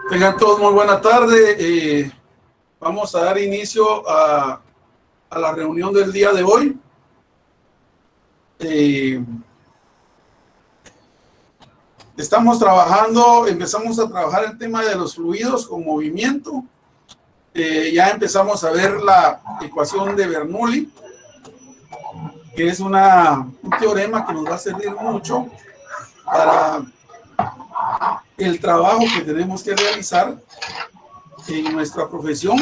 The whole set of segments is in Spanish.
Tengan todos muy buena tarde. Vamos a dar inicio a la reunión del día de hoy. Empezamos a trabajar el tema de los fluidos con movimiento. Ya empezamos a ver la ecuación de Bernoulli, que es un teorema que nos va a servir mucho para el trabajo que tenemos que realizar en nuestra profesión.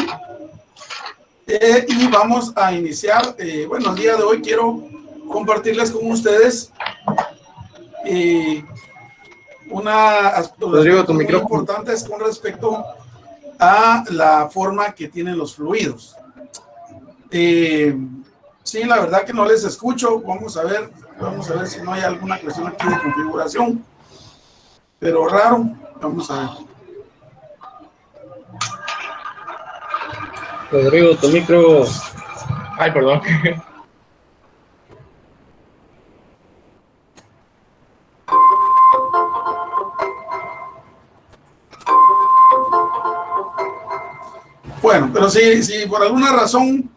Y vamos a iniciar, el día de hoy quiero compartirles con ustedes aspectos muy importantes con respecto a la forma que tienen los fluidos. Sí, la verdad que no les escucho. Vamos a ver si no hay alguna cuestión aquí de configuración, pero raro. Vamos a ver. Rodrigo, tu micro. Ay, perdón. Bueno, pero si por alguna razón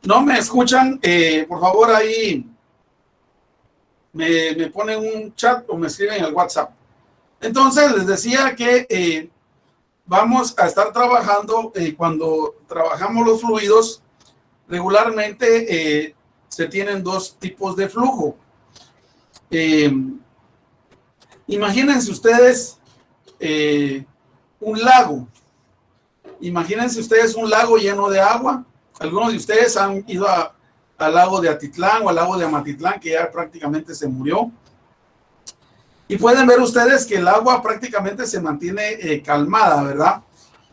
no me escuchan, por favor ahí me ponen un chat o me escriben en el WhatsApp. Entonces les decía que vamos a estar trabajando, cuando trabajamos los fluidos, regularmente se tienen dos tipos de flujo. Imagínense ustedes un lago. Imagínense ustedes un lago lleno de agua. Algunos de ustedes han ido al lago de Atitlán o al lago de Amatitlán, que ya prácticamente se murió. Y pueden ver ustedes que el agua prácticamente se mantiene calmada, ¿verdad?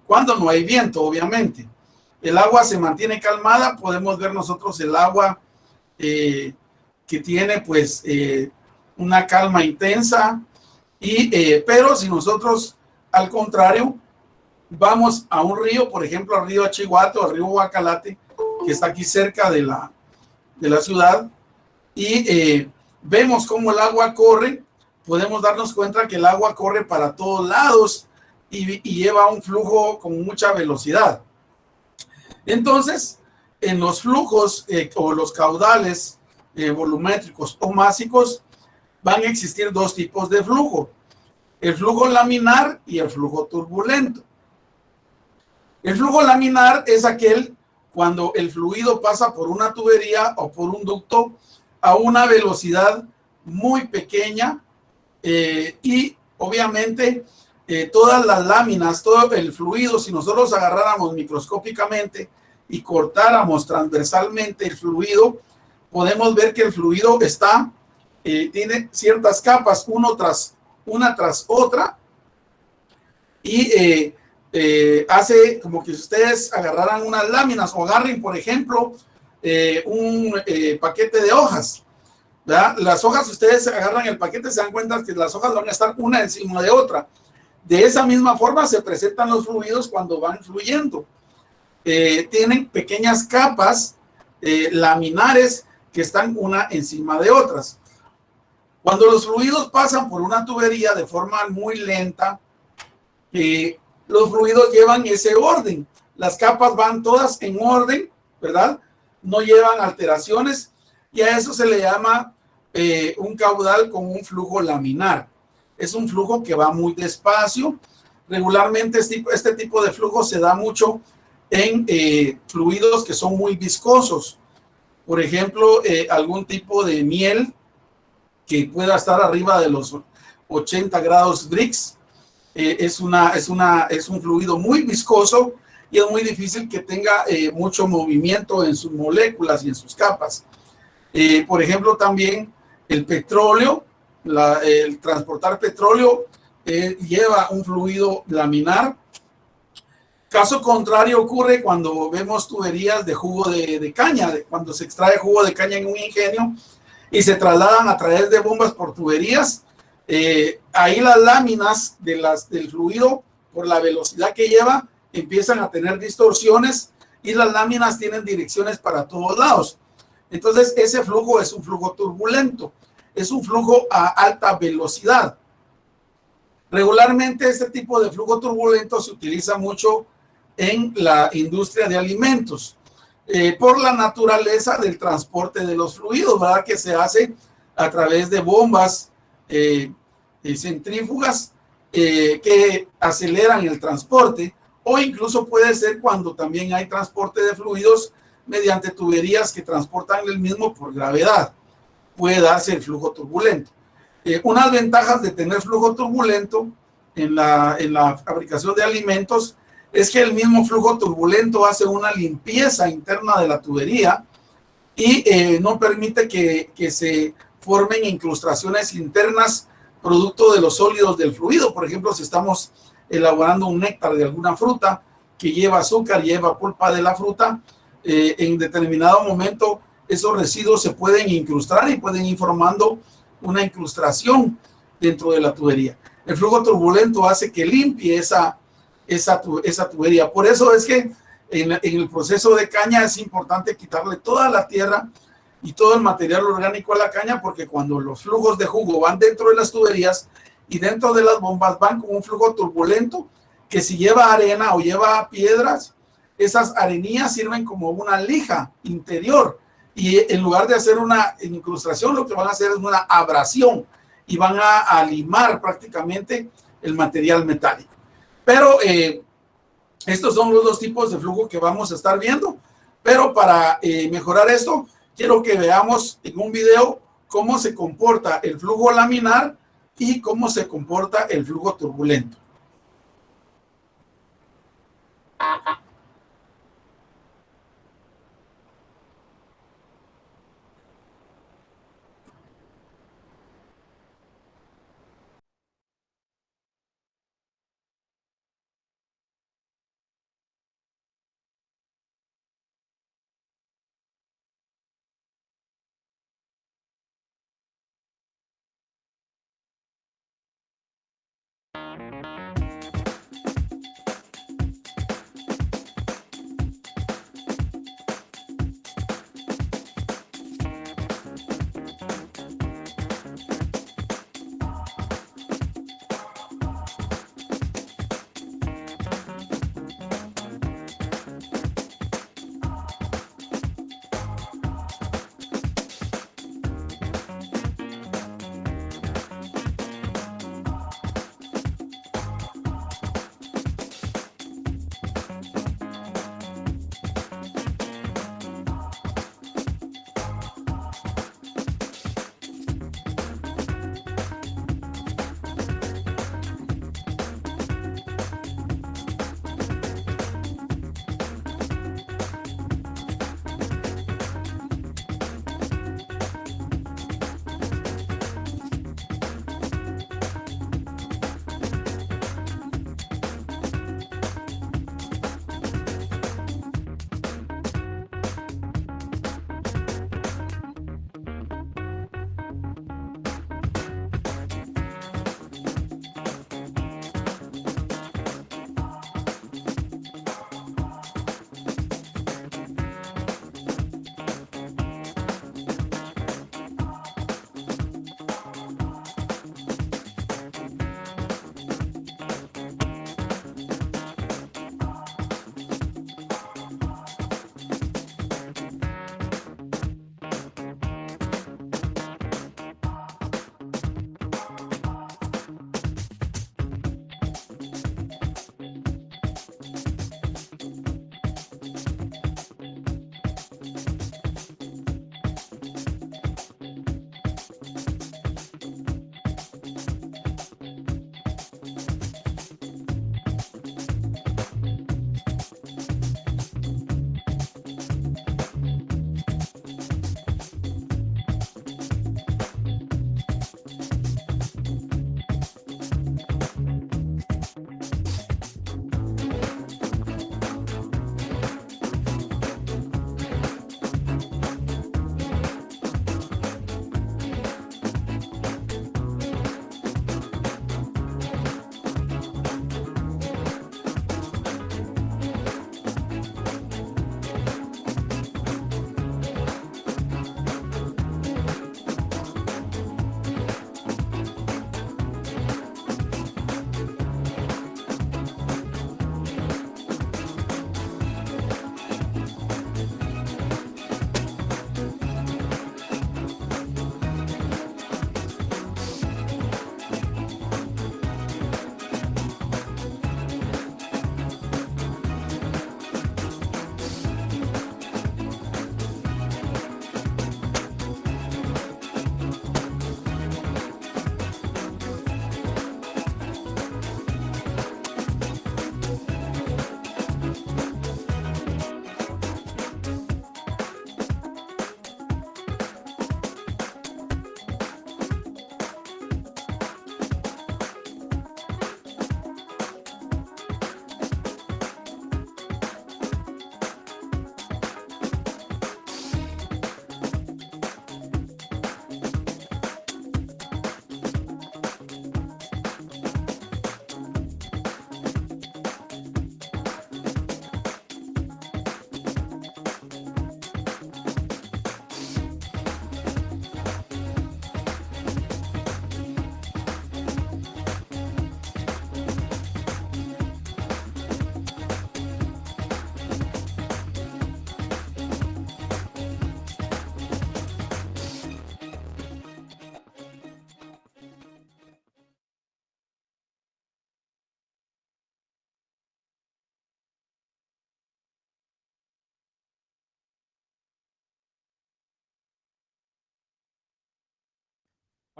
Cuando no hay viento, obviamente. El agua se mantiene calmada. Podemos ver nosotros el agua que tiene pues una calma intensa. Pero si nosotros, al contrario, vamos a un río, por ejemplo, al río Achihuate o al río Guacalate, que está aquí cerca de la ciudad, y vemos cómo el agua corre, podemos darnos cuenta que el agua corre para todos lados y lleva un flujo con mucha velocidad. Entonces, en los flujos o los caudales volumétricos o másicos, van a existir dos tipos de flujo: el flujo laminar y el flujo turbulento. El flujo laminar es aquel cuando el fluido pasa por una tubería o por un ducto a una velocidad muy pequeña, y obviamente todas las láminas, todo el fluido, si nosotros agarráramos microscópicamente y cortáramos transversalmente el fluido, podemos ver que el fluido tiene ciertas capas, una tras otra, y hace como que si ustedes agarraran unas láminas o agarren, por ejemplo, un paquete de hojas, ¿verdad? Las hojas, si ustedes agarran el paquete, se dan cuenta que las hojas van a estar una encima de otra. De esa misma forma se presentan los fluidos cuando van fluyendo. Tienen pequeñas capas laminares que están una encima de otras. Cuando los fluidos pasan por una tubería de forma muy lenta, los fluidos llevan ese orden. Las capas van todas en orden, ¿verdad? No llevan alteraciones, y a eso se le llama un caudal con un flujo laminar. Es un flujo que va muy despacio. Regularmente este tipo de flujo se da mucho en fluidos que son muy viscosos. Por ejemplo, algún tipo de miel que pueda estar arriba de los 80 grados Brix. Es un fluido muy viscoso y es muy difícil que tenga mucho movimiento en sus moléculas y en sus capas. Por ejemplo, también el petróleo, el transportar petróleo lleva un fluido laminar. Caso contrario ocurre cuando vemos tuberías de jugo de caña, cuando se extrae jugo de caña en un ingenio y se trasladan a través de bombas por tuberías. Ahí las láminas del fluido, por la velocidad que lleva, empiezan a tener distorsiones y las láminas tienen direcciones para todos lados. Entonces ese flujo es un flujo turbulento, es un flujo a alta velocidad. Regularmente este tipo de flujo turbulento se utiliza mucho en la industria de alimentos por la naturaleza del transporte de los fluidos, ¿verdad? Que se hace a través de bombas centrífugas que aceleran el transporte, o incluso puede ser cuando también hay transporte de fluidos mediante tuberías que transportan el mismo por gravedad. Puede darse el flujo turbulento. Unas ventajas de tener flujo turbulento en la fabricación de alimentos es que el mismo flujo turbulento hace una limpieza interna de la tubería y no permite que se formen incrustaciones internas producto de los sólidos del fluido. Por ejemplo, si estamos elaborando un néctar de alguna fruta que lleva azúcar, lleva pulpa de la fruta, en determinado momento esos residuos se pueden incrustar y pueden ir formando una incrustación dentro de la tubería. El flujo turbulento hace que limpie esa tubería. Por eso es que en el proceso de caña es importante quitarle toda la tierra y todo el material orgánico a la caña, porque cuando los flujos de jugo van dentro de las tuberías y dentro de las bombas van con un flujo turbulento que si lleva arena o lleva piedras, esas arenillas sirven como una lija interior y en lugar de hacer una incrustación, lo que van a hacer es una abrasión y van a limar prácticamente el material metálico. Pero estos son los dos tipos de flujo que vamos a estar viendo. Pero para mejorar esto, quiero que veamos en un video cómo se comporta el flujo laminar y cómo se comporta el flujo turbulento.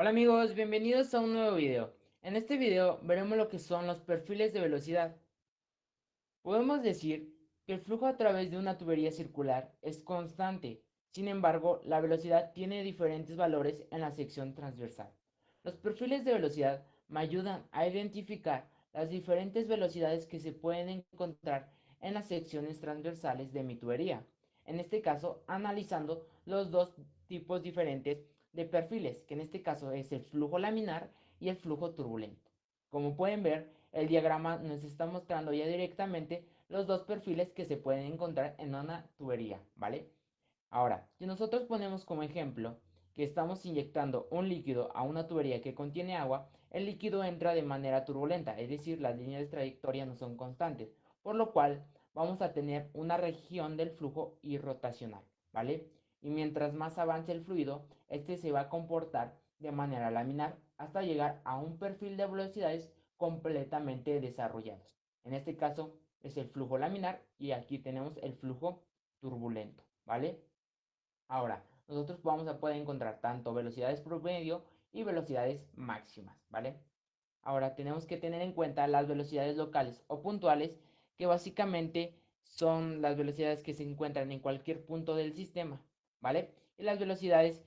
Hola amigos, bienvenidos a un nuevo video. En este video veremos lo que son los perfiles de velocidad. Podemos decir que el flujo a través de una tubería circular es constante. Sin embargo, la velocidad tiene diferentes valores en la sección transversal. Los perfiles de velocidad me ayudan a identificar las diferentes velocidades que se pueden encontrar en las secciones transversales de mi tubería. En este caso, analizando los dos tipos diferentes de perfiles, que en este caso es el flujo laminar y el flujo turbulento. Como pueden ver, el diagrama nos está mostrando ya directamente los dos perfiles que se pueden encontrar en una tubería, ¿vale? Ahora, si nosotros ponemos como ejemplo que estamos inyectando un líquido a una tubería que contiene agua, el líquido entra de manera turbulenta, es decir, las líneas de trayectoria no son constantes, por lo cual vamos a tener una región del flujo irrotacional, ¿vale? Y mientras más avance el fluido, este se va a comportar de manera laminar hasta llegar a un perfil de velocidades completamente desarrollados. En este caso es el flujo laminar y aquí tenemos el flujo turbulento, ¿vale? Ahora, nosotros vamos a poder encontrar tanto velocidades promedio y velocidades máximas, ¿vale? Ahora tenemos que tener en cuenta las velocidades locales o puntuales, que básicamente son las velocidades que se encuentran en cualquier punto del sistema, ¿vale? Y las velocidades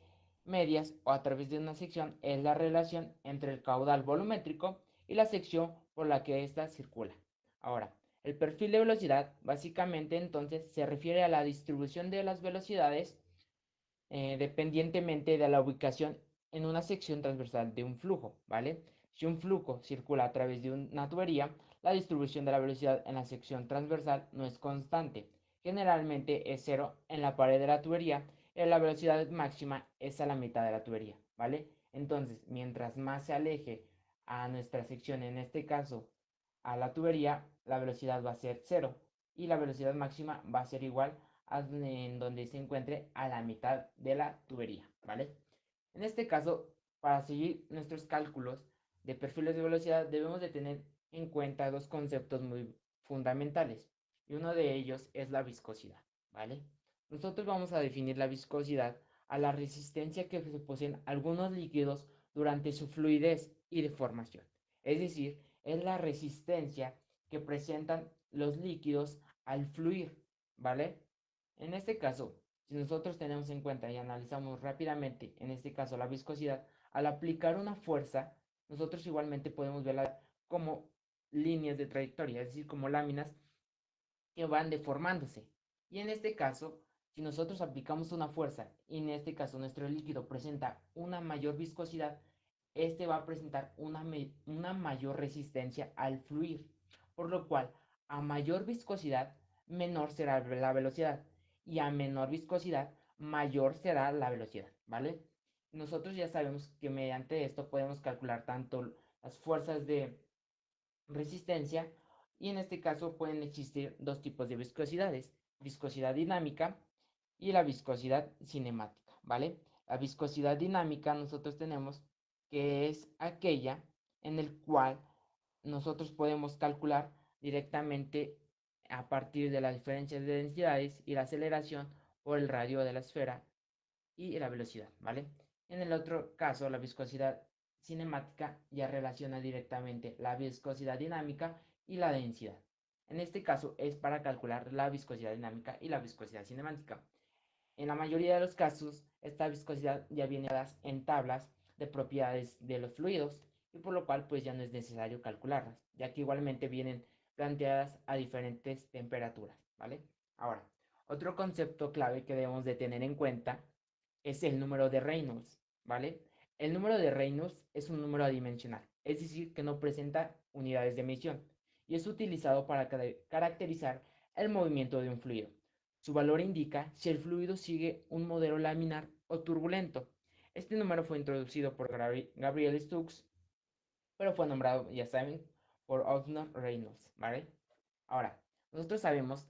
medias o a través de una sección es la relación entre el caudal volumétrico y la sección por la que ésta circula. Ahora, el perfil de velocidad básicamente entonces se refiere a la distribución de las velocidades dependientemente de la ubicación en una sección transversal de un flujo, ¿vale? Si un flujo circula a través de una tubería, la distribución de la velocidad en la sección transversal no es constante. Generalmente es cero en la pared de la tubería y la velocidad máxima es a la mitad de la tubería, ¿vale? Entonces, mientras más se aleje a nuestra sección, en este caso a la tubería, la velocidad va a ser cero y la velocidad máxima va a ser igual en donde se encuentre a la mitad de la tubería, ¿vale? En este caso, para seguir nuestros cálculos de perfiles de velocidad, debemos de tener en cuenta dos conceptos muy fundamentales, y uno de ellos es la viscosidad, ¿vale? Nosotros vamos a definir la viscosidad a la resistencia que se poseen algunos líquidos durante su fluidez y deformación. Es decir, es la resistencia que presentan los líquidos al fluir, ¿vale? En este caso, si nosotros tenemos en cuenta y analizamos rápidamente, en este caso la viscosidad, al aplicar una fuerza, nosotros igualmente podemos verla como líneas de trayectoria, es decir, como láminas que van deformándose. Y en este caso, si nosotros aplicamos una fuerza y en este caso nuestro líquido presenta una mayor viscosidad, este va a presentar una mayor resistencia al fluir, por lo cual a mayor viscosidad, menor será la velocidad y a menor viscosidad, mayor será la velocidad, ¿vale? Nosotros ya sabemos que mediante esto podemos calcular tanto las fuerzas de resistencia y en este caso pueden existir dos tipos de viscosidades, viscosidad dinámica y la viscosidad cinemática, ¿vale? La viscosidad dinámica nosotros tenemos que es aquella en el cual nosotros podemos calcular directamente a partir de la diferencia de densidades y la aceleración por el radio de la esfera y la velocidad, ¿vale? En el otro caso, la viscosidad cinemática ya relaciona directamente la viscosidad dinámica y la densidad. En este caso es para calcular la viscosidad dinámica y la viscosidad cinemática. En la mayoría de los casos, esta viscosidad ya viene dadas en tablas de propiedades de los fluidos y por lo cual pues ya no es necesario calcularlas, ya que igualmente vienen planteadas a diferentes temperaturas, ¿vale? Ahora, otro concepto clave que debemos de tener en cuenta es el número de Reynolds, ¿vale? El número de Reynolds es un número adimensional, es decir, que no presenta unidades de medición y es utilizado para caracterizar el movimiento de un fluido. Su valor indica si el fluido sigue un modelo laminar o turbulento. Este número fue introducido por Gabriel Stokes, pero fue nombrado, ya saben, por Osner Reynolds, ¿vale? Ahora, nosotros sabemos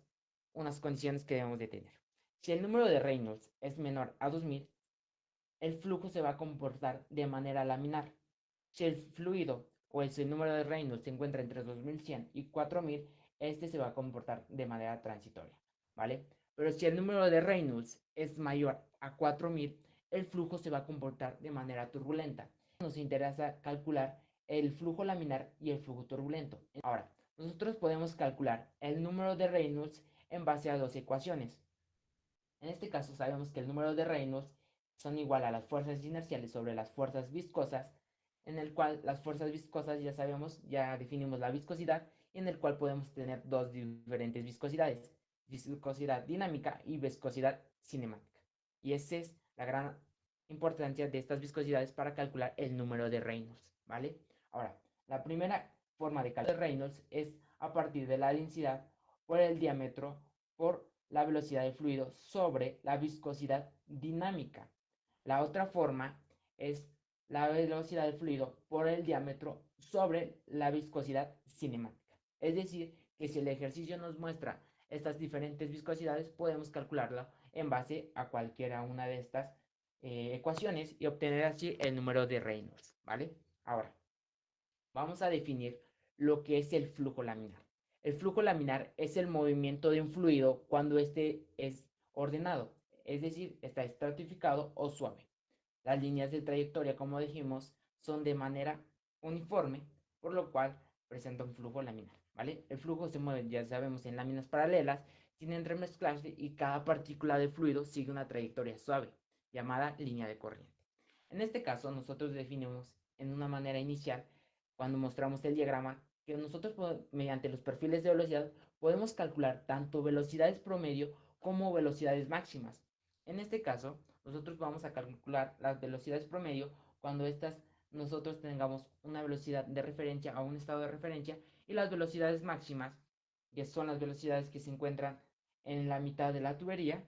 unas condiciones que debemos de tener. Si el número de Reynolds es menor a 2000, el flujo se va a comportar de manera laminar. Si el fluido o el número de Reynolds se encuentra entre 2100 y 4000, este se va a comportar de manera transitoria, ¿vale? Pero si el número de Reynolds es mayor a 4000, el flujo se va a comportar de manera turbulenta. Nos interesa calcular el flujo laminar y el flujo turbulento. Ahora, nosotros podemos calcular el número de Reynolds en base a dos ecuaciones. En este caso sabemos que el número de Reynolds son igual a las fuerzas inerciales sobre las fuerzas viscosas, en el cual las fuerzas viscosas ya sabemos, ya definimos la viscosidad, en el cual podemos tener dos diferentes viscosidades, viscosidad dinámica y viscosidad cinemática. Y esa es la gran importancia de estas viscosidades para calcular el número de Reynolds, ¿vale? Ahora, la primera forma de calcular Reynolds es a partir de la densidad por el diámetro por la velocidad del fluido sobre la viscosidad dinámica. La otra forma es la velocidad del fluido por el diámetro sobre la viscosidad cinemática. Es decir, que si el ejercicio nos muestra estas diferentes viscosidades, podemos calcularlo en base a cualquiera una de estas ecuaciones y obtener así el número de Reynolds, ¿vale? Ahora, vamos a definir lo que es el flujo laminar. El flujo laminar es el movimiento de un fluido cuando éste es ordenado, es decir, está estratificado o suave. Las líneas de trayectoria, como dijimos, son de manera uniforme, por lo cual presenta un flujo laminar, ¿vale? El flujo se mueve, ya sabemos, en láminas paralelas, sin entremezclarse y cada partícula de fluido sigue una trayectoria suave, llamada línea de corriente. En este caso, nosotros definimos en una manera inicial, cuando mostramos el diagrama, que nosotros mediante los perfiles de velocidad podemos calcular tanto velocidades promedio como velocidades máximas. En este caso, nosotros vamos a calcular las velocidades promedio cuando nosotros tengamos una velocidad de referencia a un estado de referencia y las velocidades máximas, que son las velocidades que se encuentran en la mitad de la tubería.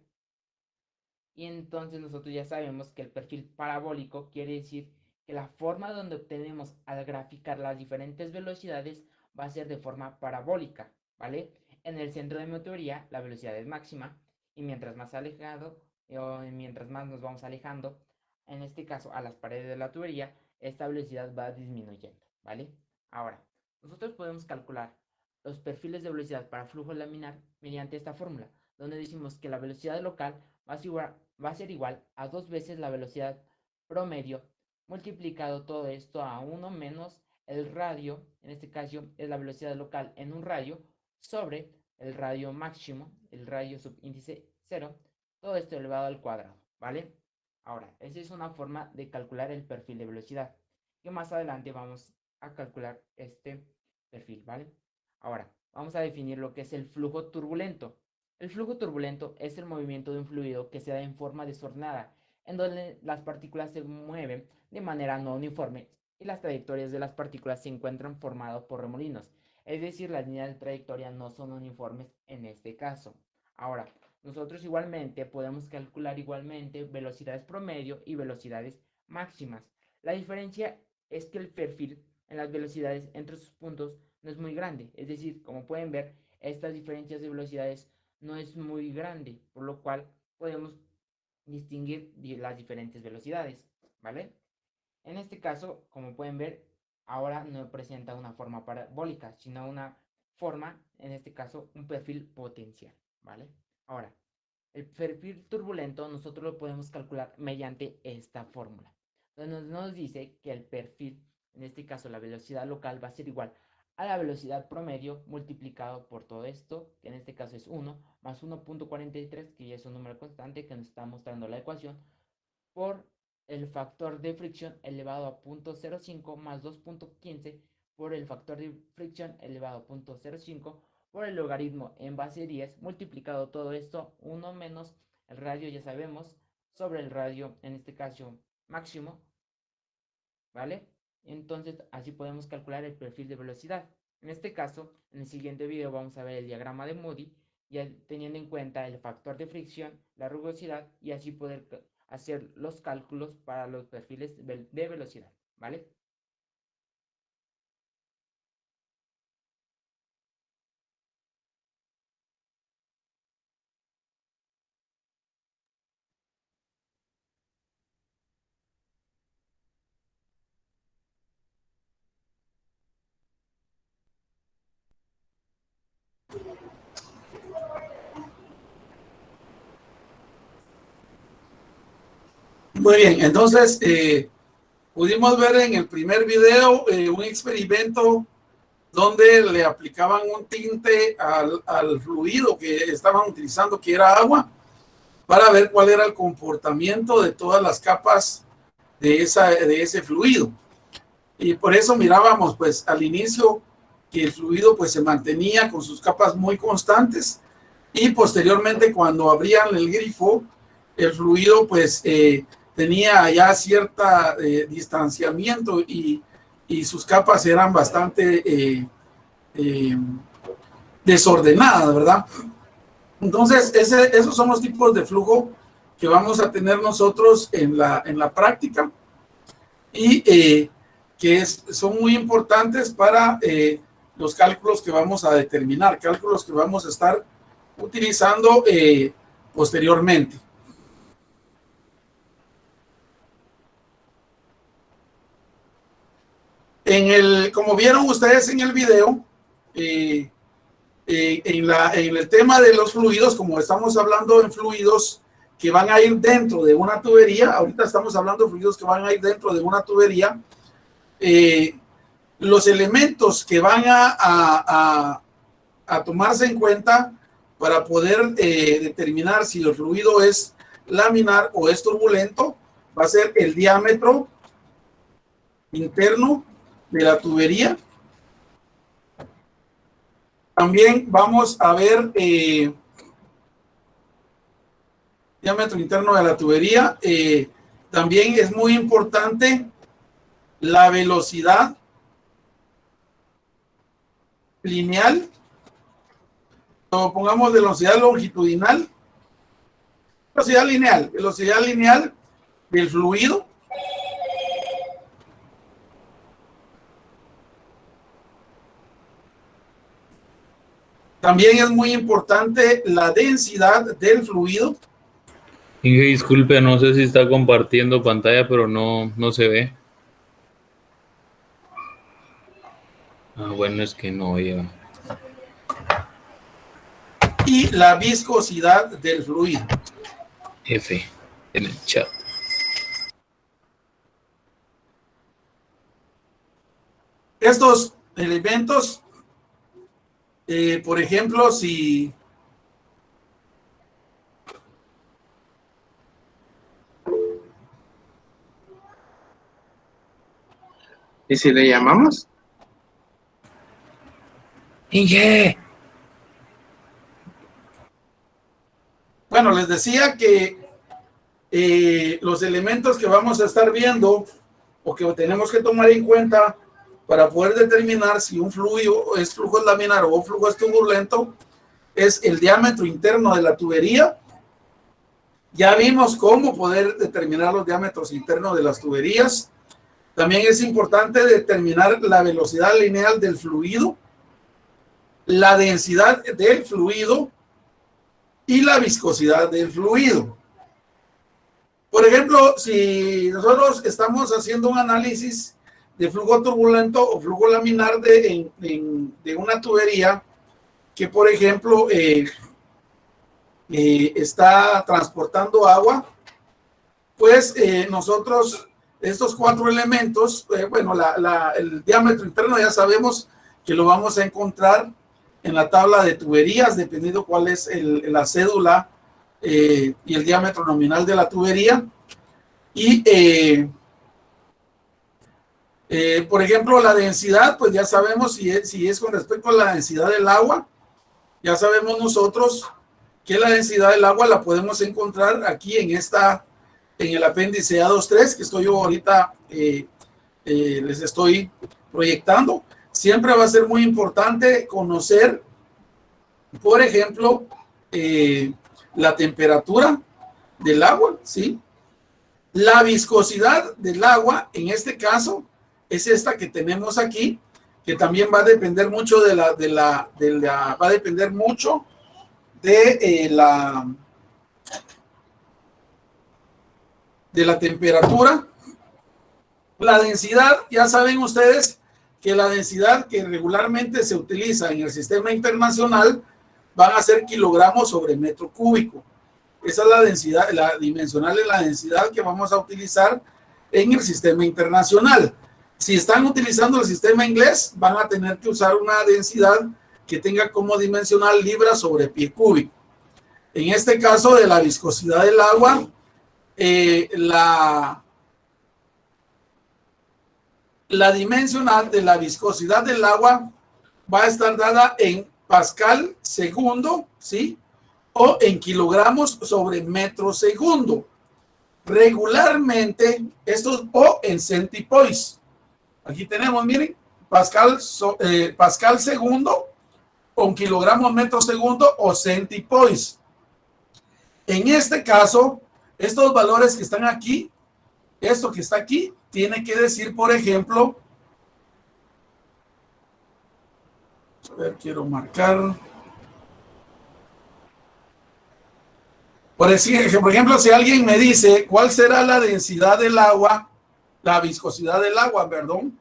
Y entonces nosotros ya sabemos que el perfil parabólico quiere decir que la forma donde obtenemos al graficar las diferentes velocidades va a ser de forma parabólica, ¿vale? En el centro de mi teoría la velocidad es máxima y mientras más alejado o mientras más nos vamos alejando, en este caso a las paredes de la tubería, esta velocidad va disminuyendo, ¿vale? Ahora, nosotros podemos calcular los perfiles de velocidad para flujo laminar mediante esta fórmula, donde decimos que la velocidad local va a ser igual a 2 veces la velocidad promedio, multiplicado todo esto a 1 menos el radio, en este caso es la velocidad local en un radio, sobre el radio máximo, el radio subíndice 0, todo esto elevado al cuadrado, ¿vale? Ahora, esa es una forma de calcular el perfil de velocidad, que más adelante vamos a calcular este perfil, ¿vale? Ahora, vamos a definir lo que es el flujo turbulento. El flujo turbulento es el movimiento de un fluido que se da en forma desordenada, en donde las partículas se mueven de manera no uniforme y las trayectorias de las partículas se encuentran formadas por remolinos, es decir, las líneas de trayectoria no son uniformes en este caso. Ahora, nosotros igualmente podemos calcular igualmente velocidades promedio y velocidades máximas. La diferencia es que el perfil en las velocidades entre sus puntos no es muy grande, es decir, como pueden ver, estas diferencias de velocidades no es muy grande, por lo cual podemos distinguir las diferentes velocidades, ¿vale? En este caso, como pueden ver, ahora no presenta una forma parabólica, sino una forma, en este caso, un perfil potencial, ¿vale? Ahora, el perfil turbulento nosotros lo podemos calcular mediante esta fórmula, donde nos dice que el perfil, en este caso la velocidad local, va a ser igual a la velocidad promedio multiplicado por todo esto, que en este caso es 1, más 1.43, que ya es un número constante que nos está mostrando la ecuación, por el factor de fricción elevado a 0.05 más 2.15 por el factor de fricción elevado a 0.05 por el logaritmo en base 10 multiplicado todo esto 1 menos el radio, ya sabemos, sobre el radio, en este caso máximo, ¿vale? Entonces así podemos calcular el perfil de velocidad. En este caso, en el siguiente video vamos a ver el diagrama de Moody, ya teniendo en cuenta el factor de fricción, la rugosidad y así poder hacer los cálculos para los perfiles de velocidad, ¿vale? Muy bien, entonces Pudimos ver en el primer video un experimento donde le aplicaban un tinte al fluido que estaban utilizando, que era agua, para ver cuál era el comportamiento de todas las capas de ese fluido. Y por eso mirábamos pues al inicio que el fluido pues se mantenía con sus capas muy constantes, y posteriormente cuando abrían el grifo, el fluido pues tenía ya cierta distanciamiento y sus capas eran bastante desordenadas, ¿verdad? Entonces, esos son los tipos de flujo que vamos a tener nosotros en la práctica, y que son muy importantes para los cálculos que vamos a determinar, cálculos que vamos a estar utilizando posteriormente. Como vieron ustedes en el video, en el tema de los fluidos, como estamos hablando en fluidos que van a ir dentro de una tubería, ahorita estamos hablando de fluidos que van a ir dentro de una tubería, los elementos que van a tomarse en cuenta para poder determinar si el fluido es laminar o es turbulento, va a ser el diámetro interno de la tubería. También vamos a ver diámetro interno de la tubería. También es muy importante la velocidad lineal, o pongamos velocidad longitudinal, velocidad lineal del fluido. También es muy importante la densidad del fluido. Inge, disculpe, no sé si está compartiendo pantalla, pero no se ve. Ah, bueno, es que no llega. Y la viscosidad del fluido. F en el chat. Estos elementos, por ejemplo, si ¿y si le llamamos? Inge. Bueno, les decía que los elementos que vamos a estar viendo o que tenemos que tomar en cuenta para poder determinar si un fluido es flujo laminar o un flujo es turbulento es el diámetro interno de la tubería. Ya vimos cómo poder determinar los diámetros internos de las tuberías. También es importante determinar la velocidad lineal del fluido, la densidad del fluido y la viscosidad del fluido. Por ejemplo, si nosotros estamos haciendo un análisis de flujo turbulento o flujo laminar de una tubería que, por ejemplo, está transportando agua, pues nosotros, estos cuatro elementos, bueno, el diámetro interno ya sabemos que lo vamos a encontrar en la tabla de tuberías, dependiendo cuál es la cédula y el diámetro nominal de la tubería. Y, por ejemplo, la densidad, pues ya sabemos si es con respecto a la densidad del agua. Ya sabemos nosotros que la densidad del agua la podemos encontrar aquí en el apéndice A23, que estoy yo ahorita, les estoy proyectando. Siempre va a ser muy importante conocer, por ejemplo, la temperatura del agua, ¿sí? La viscosidad del agua, en este caso, es esta que tenemos aquí, que también va a depender mucho va a depender mucho de la temperatura. La densidad, ya saben ustedes que la densidad que regularmente se utiliza en el sistema internacional van a ser kilogramos sobre metro cúbico. Esa es la densidad, la dimensional de la densidad que vamos a utilizar en el sistema internacional. Si están utilizando el sistema inglés, van a tener que usar una densidad que tenga como dimensional libras sobre pie cúbico. En este caso de la viscosidad del agua, la dimensional de la viscosidad del agua va a estar dada en pascal segundo, ¿sí? O en kilogramos sobre metro segundo. Regularmente, estos o en centipoise. Aquí tenemos, miren, pascal segundo, o kilogramos metro segundo o centipoise. En este caso, estos valores que están aquí, esto que está aquí, tiene que decir, por ejemplo, a ver, quiero marcar. Por ejemplo, si alguien me dice cuál será la densidad del agua, la viscosidad del agua, perdón,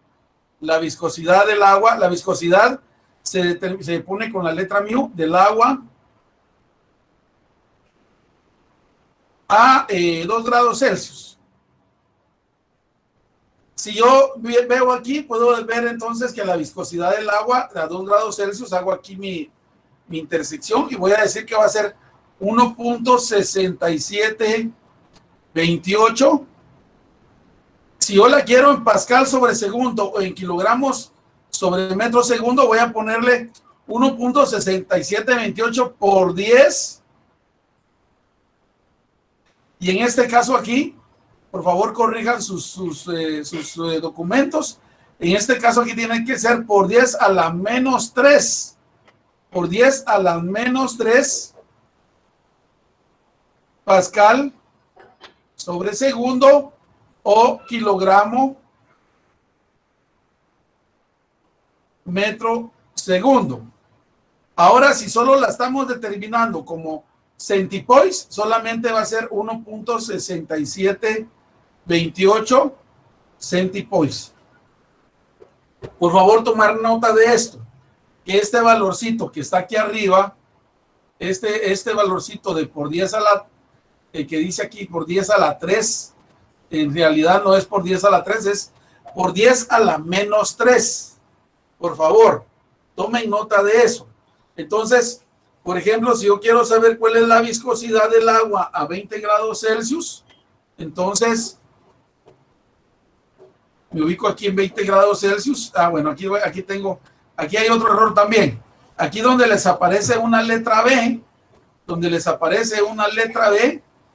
la viscosidad del agua, la viscosidad se pone con la letra mu del agua a 2 grados Celsius. Si yo veo aquí, puedo ver entonces que la viscosidad del agua a 2 grados Celsius, hago aquí mi intersección y voy a decir que va a ser 1.6728. Si yo la quiero en pascal sobre segundo o en kilogramos sobre metro segundo, voy a ponerle 1.6728 por 10. Y en este caso aquí, por favor corrijan sus documentos. En este caso aquí tiene que ser por 10 a la menos 3. Por 10 a la menos 3 pascal sobre segundo o kilogramo metro segundo. Ahora, si solo la estamos determinando como centipoise, solamente va a ser 1.6728 centipoise. Por favor, tomar nota de esto, que este valorcito que está aquí arriba, este valorcito de por 10 a la, que dice aquí por 10 a la 3, en realidad no es por 10 a la 3, es por 10 a la menos 3. Por favor, tomen nota de eso. Entonces, por ejemplo, si yo quiero saber cuál es la viscosidad del agua a 20 grados Celsius, entonces me ubico aquí en 20 grados Celsius. Bueno, aquí hay otro error también. Aquí donde les aparece una letra B,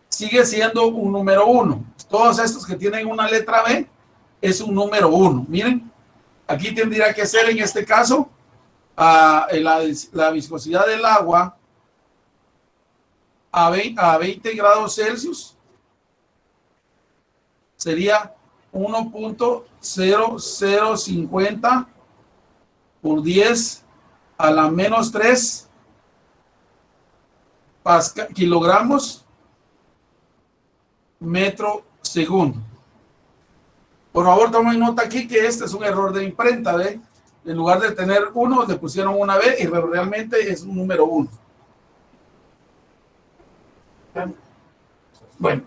sigue siendo un número 1. Todos estos que tienen una letra B es un número 1. Miren, aquí tendría que ser en este caso la viscosidad del agua a 20 grados Celsius sería 1.0050 por 10 a la menos 3 kilogramos metro segundo. Por favor, tomen nota aquí que este es un error de imprenta, ¿ve? En lugar de tener 1, le pusieron una B y realmente es un número 1. Bueno.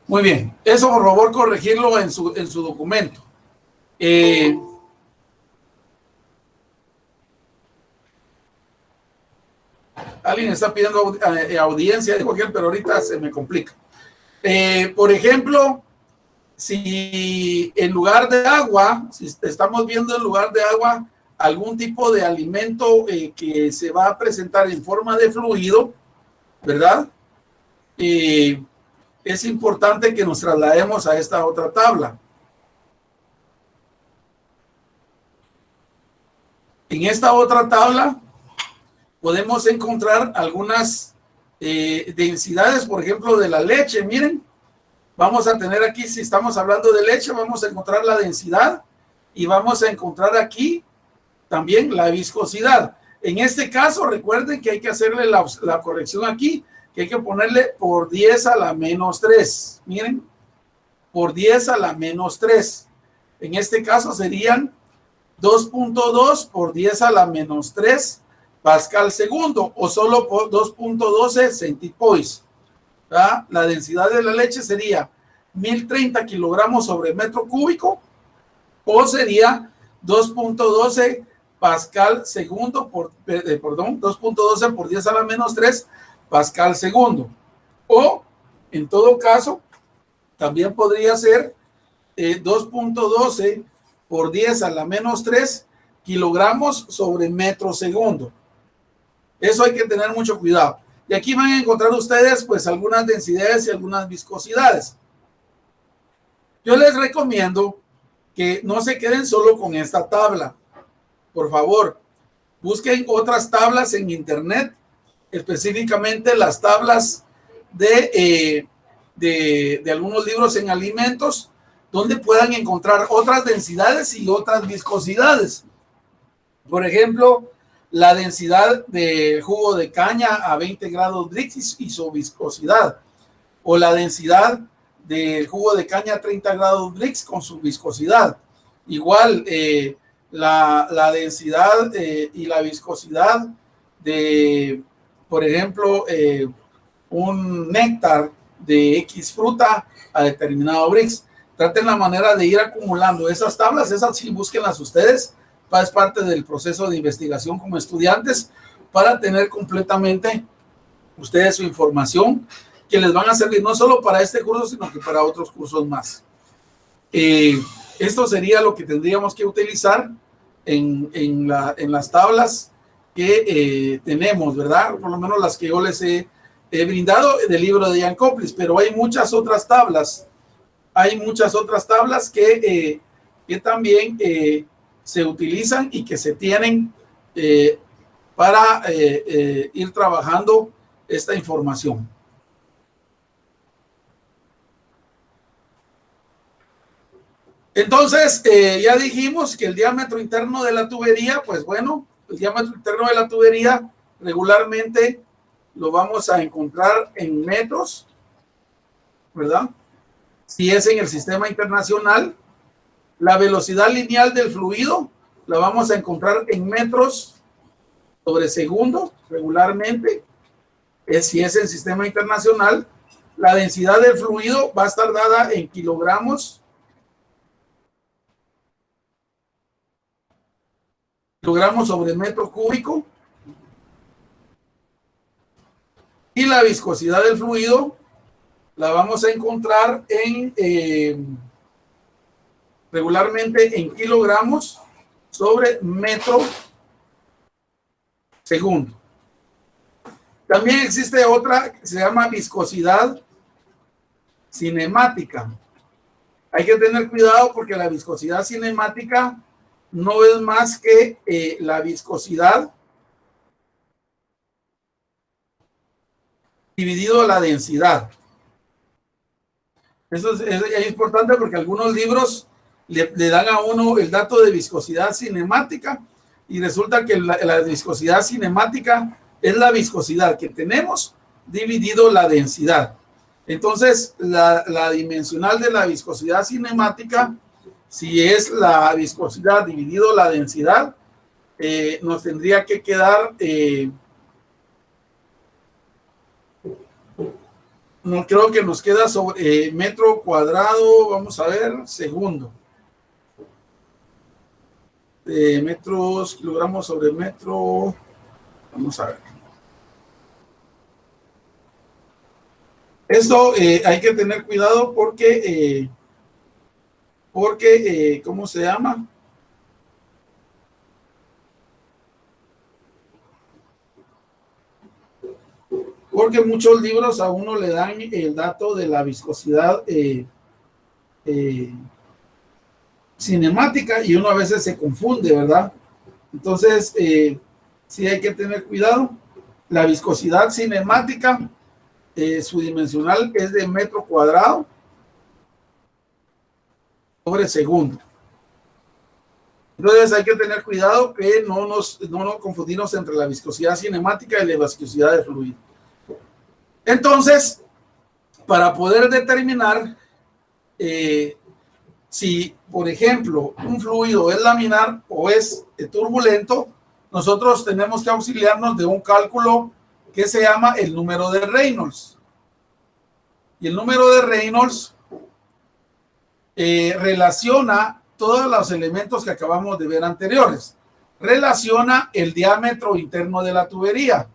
Muy bien. Eso, por favor, corregirlo en su documento. Alguien está pidiendo audiencia, dijo aquel, pero ahorita se me complica. Por ejemplo, si en lugar de agua, si estamos viendo en lugar de agua algún tipo de alimento que se va a presentar en forma de fluido, ¿verdad? Es importante que nos traslademos a esta otra tabla. En esta otra tabla podemos encontrar algunas densidades, por ejemplo, de la leche. Miren, vamos a tener aquí, si estamos hablando de leche, vamos a encontrar la densidad y vamos a encontrar aquí también la viscosidad. En este caso, recuerden que hay que hacerle la corrección aquí, que hay que ponerle por 10 a la menos 3. Miren, por 10 a la menos 3. En este caso serían 2.2 por 10 a la menos 3 pascal segundo, o solo por 2.12 centipoise. ¿Verdad? La densidad de la leche sería 1030 kilogramos sobre metro cúbico, o sería 2.12 pascal segundo por, 2.12 por 10 a la menos 3 pascal segundo. O, en todo caso, también podría ser 2.12 por 10 a la menos 3 kilogramos sobre metro segundo. Eso hay que tener mucho cuidado. Y aquí van a encontrar ustedes pues algunas densidades y algunas viscosidades. Yo les recomiendo que no se queden solo con esta tabla. Por favor, busquen otras tablas en internet, específicamente las tablas de algunos libros en alimentos, donde puedan encontrar otras densidades y otras viscosidades. Por ejemplo, la densidad de jugo de caña a 20 grados Brix y su viscosidad, o la densidad del jugo de caña a 30 grados Brix con su viscosidad. Igual, la densidad y la viscosidad de, por ejemplo, un néctar de X fruta a determinado Brix. Traten la manera de ir acumulando esas tablas, esas sí, búsquenlas ustedes. Es parte del proceso de investigación como estudiantes para tener completamente ustedes su información que les van a servir no solo para este curso, sino que para otros cursos más. Esto sería lo que tendríamos que utilizar en las tablas que tenemos, ¿verdad? Por lo menos las que yo les he brindado del libro de Jan Koplis, pero hay muchas otras tablas. Hay muchas otras tablas que también se utilizan y que se tienen para ir trabajando esta información. Entonces, ya dijimos que el diámetro interno de la tubería, pues bueno, el diámetro interno de la tubería regularmente lo vamos a encontrar en metros, ¿verdad? Si es en el sistema internacional. La velocidad lineal del fluido la vamos a encontrar en metros sobre segundo, regularmente. Si es en sistema internacional, la densidad del fluido va a estar dada en kilogramos sobre metro cúbico. Y la viscosidad del fluido la vamos a encontrar en regularmente en kilogramos sobre metro segundo. También existe otra que se llama viscosidad cinemática. Hay que tener cuidado porque la viscosidad cinemática no es más que la viscosidad dividido la densidad. Eso es importante porque algunos libros le dan a uno el dato de viscosidad cinemática y resulta que la viscosidad cinemática es la viscosidad que tenemos dividido la densidad. Entonces, la dimensional de la viscosidad cinemática, si es la viscosidad dividido la densidad, nos tendría que quedar, no creo que nos queda sobre metro cuadrado, vamos a ver, segundo. Metros, kilogramos sobre metro, vamos a ver. Esto hay que tener cuidado porque, ¿cómo se llama? Porque muchos libros a uno le dan el dato de la viscosidad cinemática y uno a veces se confunde, ¿verdad? Entonces, sí hay que tener cuidado. La viscosidad cinemática, su dimensional es de metro cuadrado sobre segundo. Entonces hay que tener cuidado que no nos confundimos entre la viscosidad cinemática y la viscosidad de fluido. Entonces, para poder determinar si, por ejemplo, un fluido es laminar o es turbulento, nosotros tenemos que auxiliarnos de un cálculo que se llama el número de Reynolds. Y el número de Reynolds relaciona todos los elementos que acabamos de ver anteriores. Relaciona el diámetro interno de la tubería.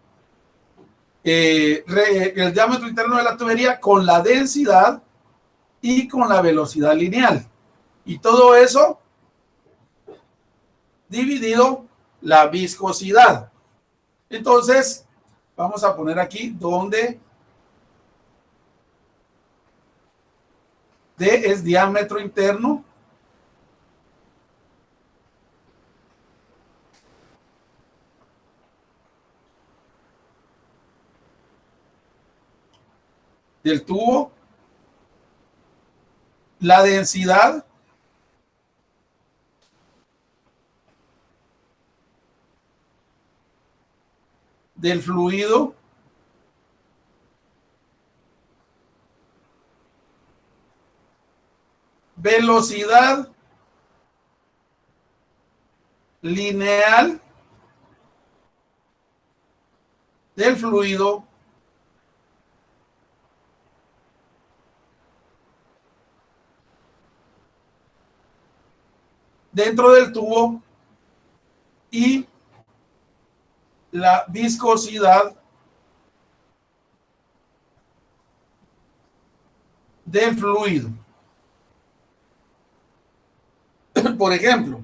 El diámetro interno de la tubería con la densidad y con la velocidad lineal. Y todo eso dividido la viscosidad. Entonces, vamos a poner aquí donde D es diámetro interno. Del tubo. La densidad del fluido velocidad lineal del fluido dentro del tubo y la viscosidad del fluido. Por ejemplo,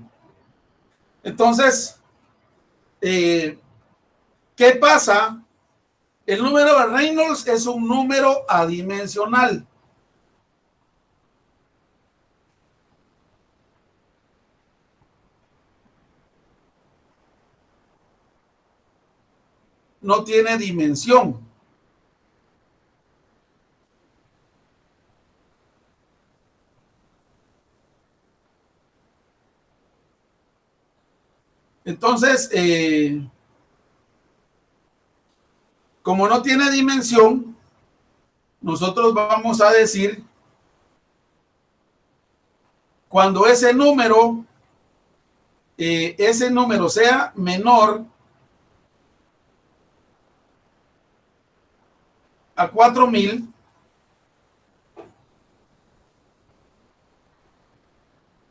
entonces, ¿qué pasa? El número de Reynolds es un número adimensional. No tiene dimensión. Entonces, como no tiene dimensión, nosotros vamos a decir cuando ese número sea menor a 4000,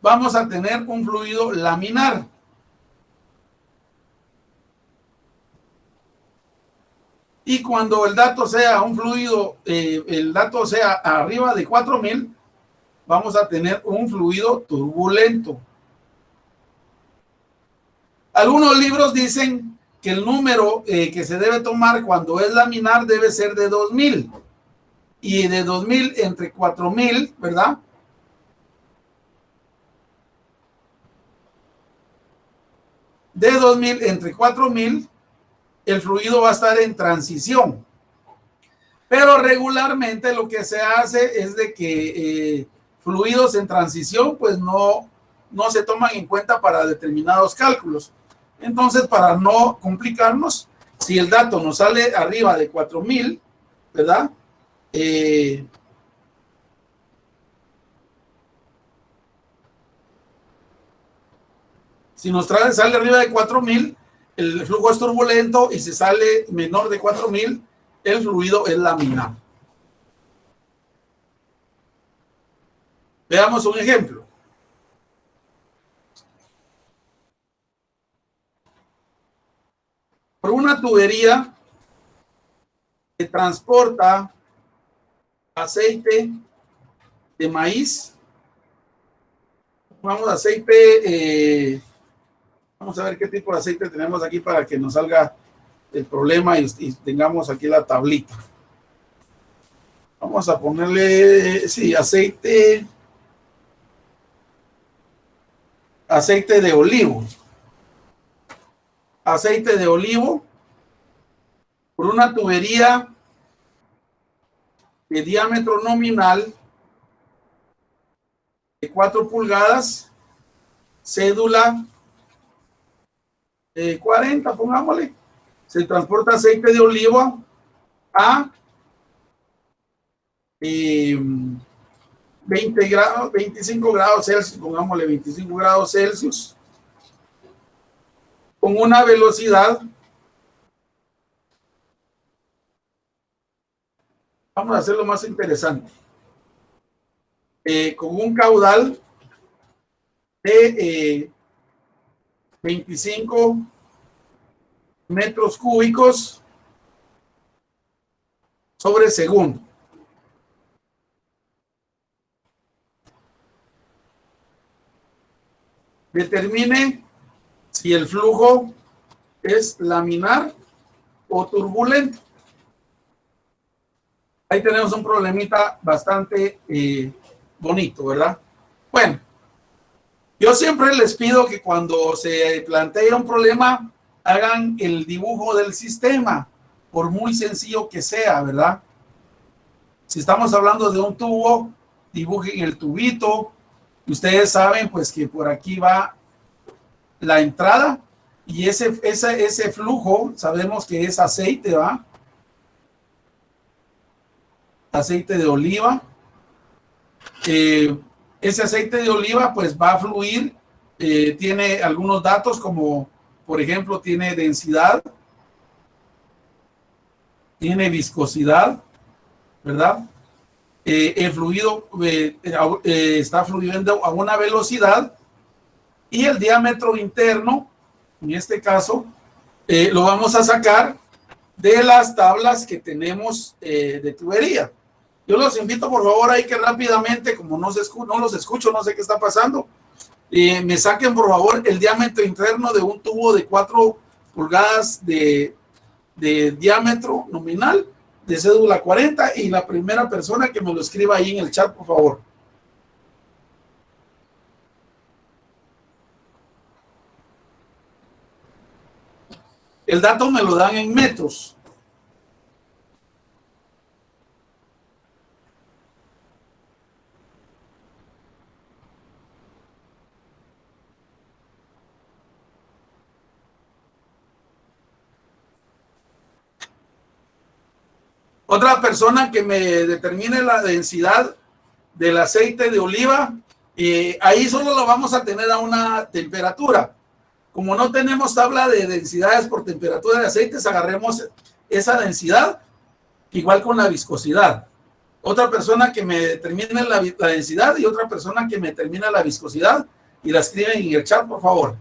vamos a tener un fluido laminar. Y cuando el dato sea un fluido, el dato sea arriba de 4000, vamos a tener un fluido turbulento. Algunos libros dicen que el número que se debe tomar cuando es laminar debe ser de 2000. Y de 2000 entre 4000, ¿verdad? De 2000 entre 4000, el fluido va a estar en transición. Pero regularmente lo que se hace es de que fluidos en transición pues no se toman en cuenta para determinados cálculos. Entonces, para no complicarnos, si el dato nos sale arriba de 4000, ¿verdad? Si nos sale arriba de 4000, el flujo es turbulento, y si sale menor de 4000, el fluido es laminar. Veamos un ejemplo. Por una tubería que transporta aceite de maíz, vamos a ver qué tipo de aceite tenemos aquí para que nos salga el problema y tengamos aquí la tablita. Vamos a ponerle, sí, aceite de olivo. Aceite de olivo por una tubería de diámetro nominal de 4 pulgadas, cédula 40, pongámosle. Se transporta aceite de oliva a 20 grados, 25 grados Celsius, pongámosle 25 grados Celsius, con una velocidad, vamos a hacerlo más interesante, con un caudal de 25 metros cúbicos sobre segundo. Determine si el flujo es laminar o turbulento. Ahí tenemos un problemita bastante bonito, ¿verdad? Bueno, yo siempre les pido que cuando se plantea un problema, hagan el dibujo del sistema, por muy sencillo que sea, ¿verdad? Si estamos hablando de un tubo, dibujen el tubito. Ustedes saben, pues, que por aquí va la entrada y ese flujo, sabemos que es aceite, ¿va? Aceite de oliva. Ese aceite de oliva pues va a fluir, tiene algunos datos como por ejemplo tiene densidad, tiene viscosidad, ¿verdad? El fluido está fluyendo a una velocidad y el diámetro interno, en este caso, lo vamos a sacar de las tablas que tenemos de tubería. Yo los invito, por favor, ahí que rápidamente, como no los escucho, no sé qué está pasando, me saquen, por favor, el diámetro interno de un tubo de 4 pulgadas de diámetro nominal, de cédula 40, y la primera persona que me lo escriba ahí en el chat, por favor. El dato me lo dan en metros. Otra persona que me determine la densidad del aceite de oliva, ahí solo lo vamos a tener a una temperatura. Como no tenemos tabla de densidades por temperatura de aceites, agarremos esa densidad igual con la viscosidad. Otra persona que me determine la densidad y otra persona que me determine la viscosidad y la escriben en el chat, por favor.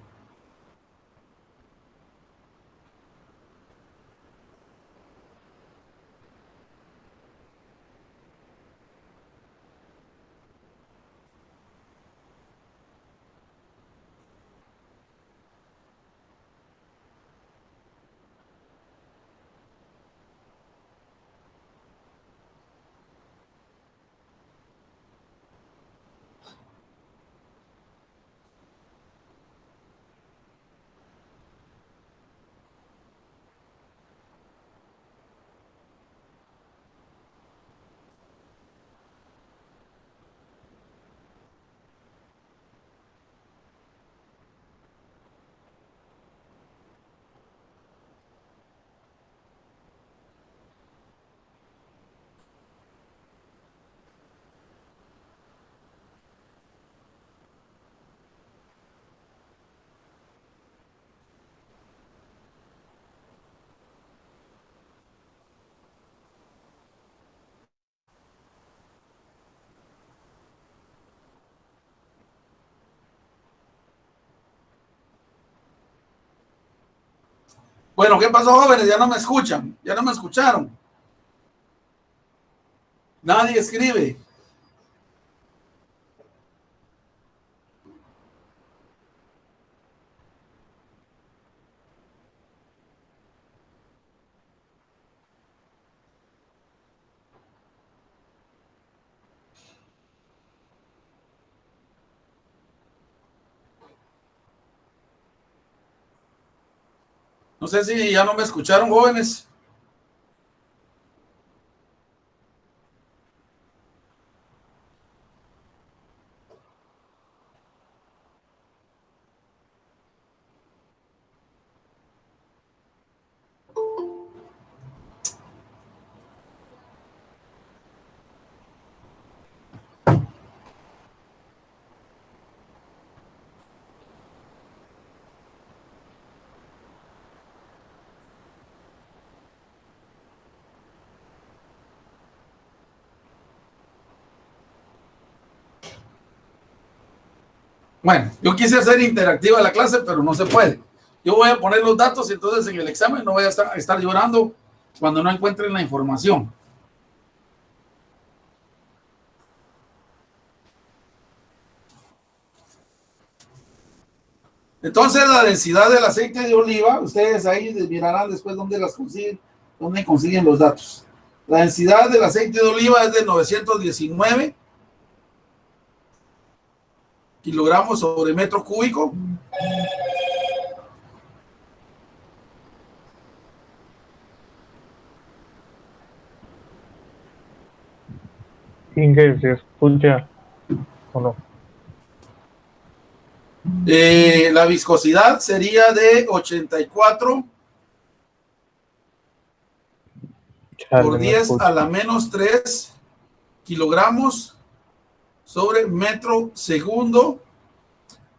Bueno, ¿qué pasó, jóvenes? Ya no me escuchan, ya no me escucharon. Nadie escribe. No sé si ya no me escucharon, jóvenes. Bueno, yo quise hacer interactiva la clase, pero no se puede. Yo voy a poner los datos y entonces en el examen no voy a estar llorando cuando no encuentren la información. Entonces, la densidad del aceite de oliva, ustedes ahí mirarán después dónde dónde consiguen los datos. La densidad del aceite de oliva es de 919 kilogramos sobre metro cúbico. Inge, ¿se escucha o no? La viscosidad sería de 84 por Chale, 10 a la menos 3 kilogramos sobre metro segundo.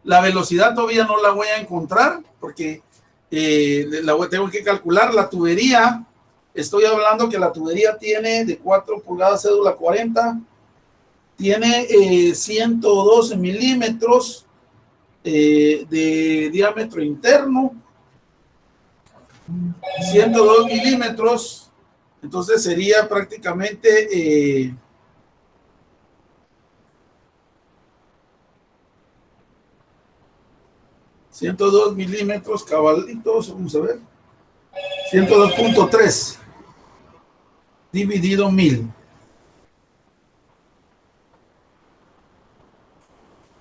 La velocidad todavía no la voy a encontrar porque tengo que calcular la tubería. Estoy hablando que la tubería tiene de 4 pulgadas cédula 40, tiene 112 milímetros de diámetro interno, 102 milímetros, entonces sería prácticamente 102 milímetros cabalitos, vamos a ver, 102.3 dividido 1000.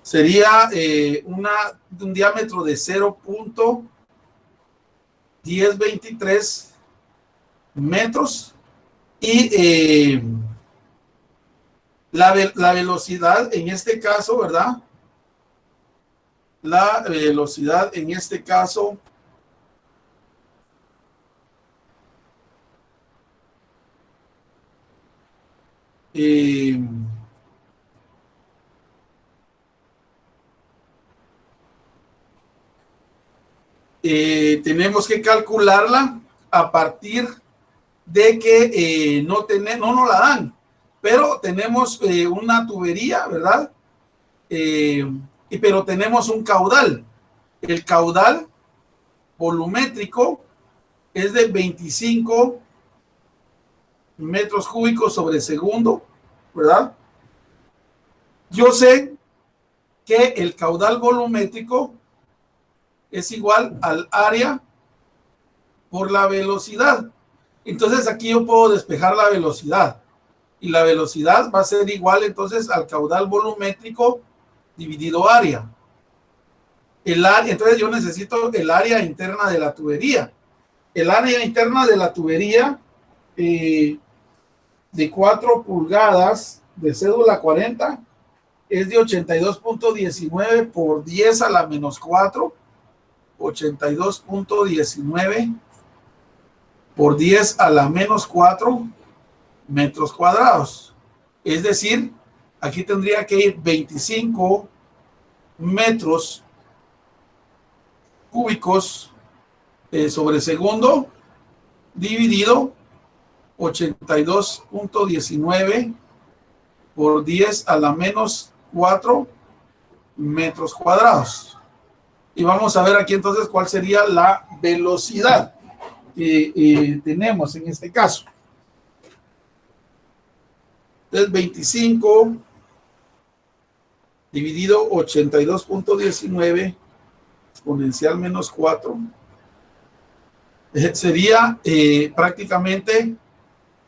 Sería un diámetro de 0.1023 metros y la velocidad en este caso, ¿verdad? La velocidad en este caso tenemos que calcularla a partir de que no nos la dan, pero tenemos una tubería, ¿verdad? Pero tenemos un caudal. El caudal volumétrico es de 25 metros cúbicos sobre segundo, ¿verdad? Yo sé que el caudal volumétrico es igual al área por la velocidad. Entonces aquí yo puedo despejar la velocidad y la velocidad va a ser igual entonces al caudal volumétrico dividido área. El área, entonces yo necesito el área interna de la tubería. El área interna de la tubería de 4 pulgadas de cédula 40 es de 82.19 por 10 a la menos 4. 82.19 por 10 a la menos 4 metros cuadrados. Es decir, aquí tendría que ir 25 metros cúbicos sobre segundo dividido 82.19 por 10 a la menos 4 metros cuadrados. Y vamos a ver aquí entonces cuál sería la velocidad que tenemos en este caso. Entonces 25 dividido 82.19 exponencial menos 4 sería prácticamente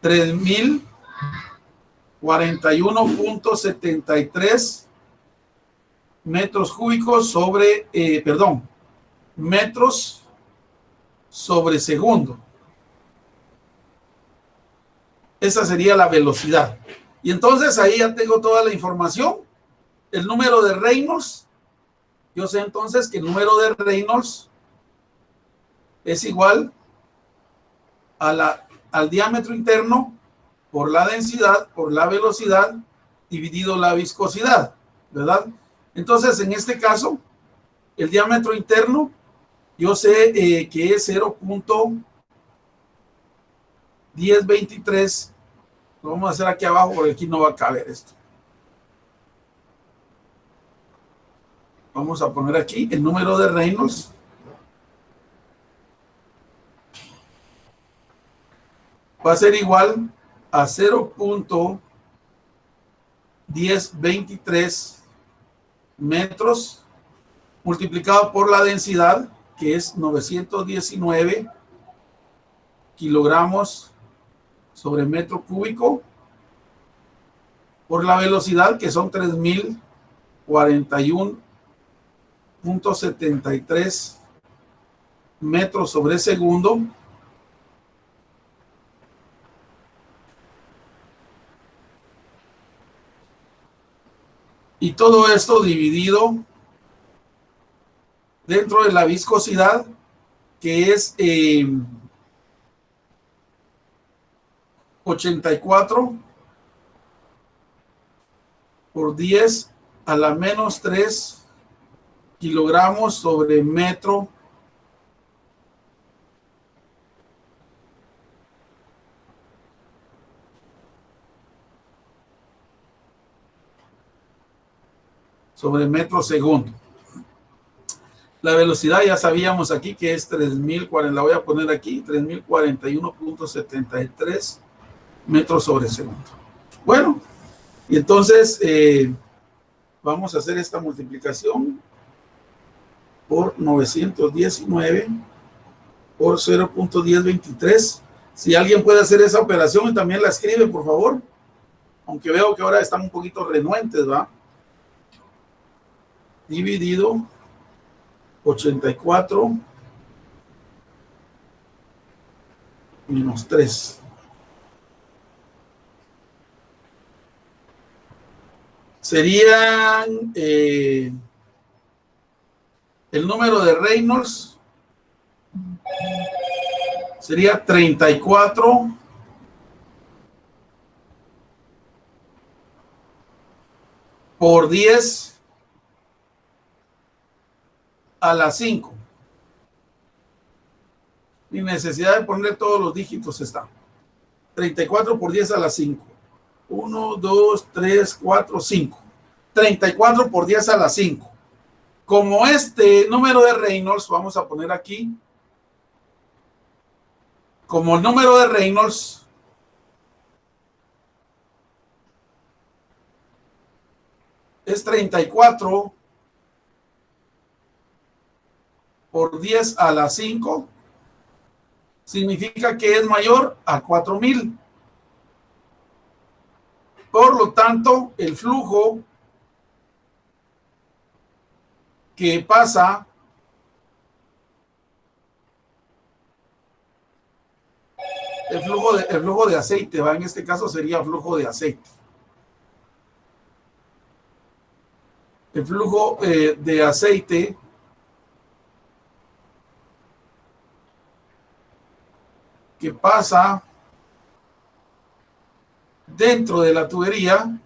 3041.73 metros cúbicos sobre, metros sobre segundo. Esa sería la velocidad. Y entonces ahí ya tengo toda la información. El número de Reynolds. Yo sé entonces que el número de Reynolds es igual al diámetro interno por la densidad, por la velocidad, dividido la viscosidad, ¿verdad? Entonces, en este caso, el diámetro interno, yo sé que es 0.1023. Lo vamos a hacer aquí abajo porque aquí no va a caber esto. Vamos a poner aquí el número de Reynolds. Va a ser igual a 0.1023 metros multiplicado por la densidad, que es 919 kilogramos sobre metro cúbico, por la velocidad, que son 3041.73 metros sobre segundo. Y todo esto dividido dentro de la viscosidad, que es 84 por 10 a la menos 3 kilogramos sobre metro segundo. La velocidad ya sabíamos aquí que es 3040, la voy a poner aquí, 3041.73 metros sobre segundo. Bueno, y entonces vamos a hacer esta multiplicación por 919 por 0.1023. Si alguien puede hacer esa operación y también la escribe, por favor. Aunque veo que ahora están un poquito renuentes, ¿va? Dividido 84 menos 3. Serían el número de Reynolds sería 34 por 10 a la 5. Sin necesidad de poner todos los dígitos está. 34 por 10 a la 5. 1, 2, 3, 4, 5. 34 por 10 a la 5. Como este número de Reynolds, vamos a poner aquí, como el número de Reynolds es 34 por 10 a la 5, significa que es mayor a 4000. Por lo tanto, el flujo que pasa el flujo de aceite, ¿va? En este caso sería flujo de aceite. El flujo de aceite que pasa dentro de la tubería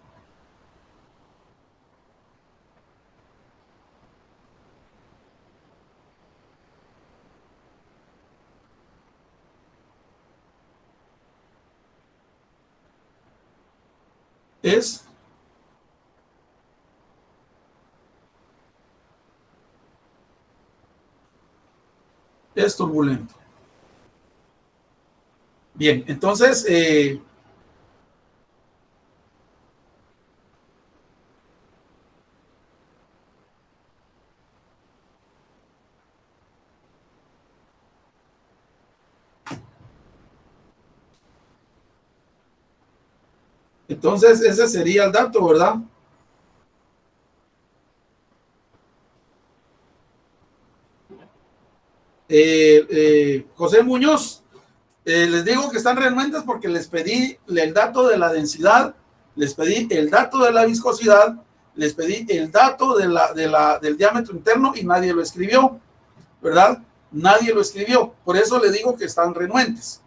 es turbulento. Bien, entonces ese sería el dato, ¿verdad? José Muñoz, les digo que están renuentes porque les pedí el dato de la densidad, les pedí el dato de la viscosidad, les pedí el dato del diámetro interno y nadie lo escribió, ¿verdad? Nadie lo escribió. Por eso le digo que están renuentes,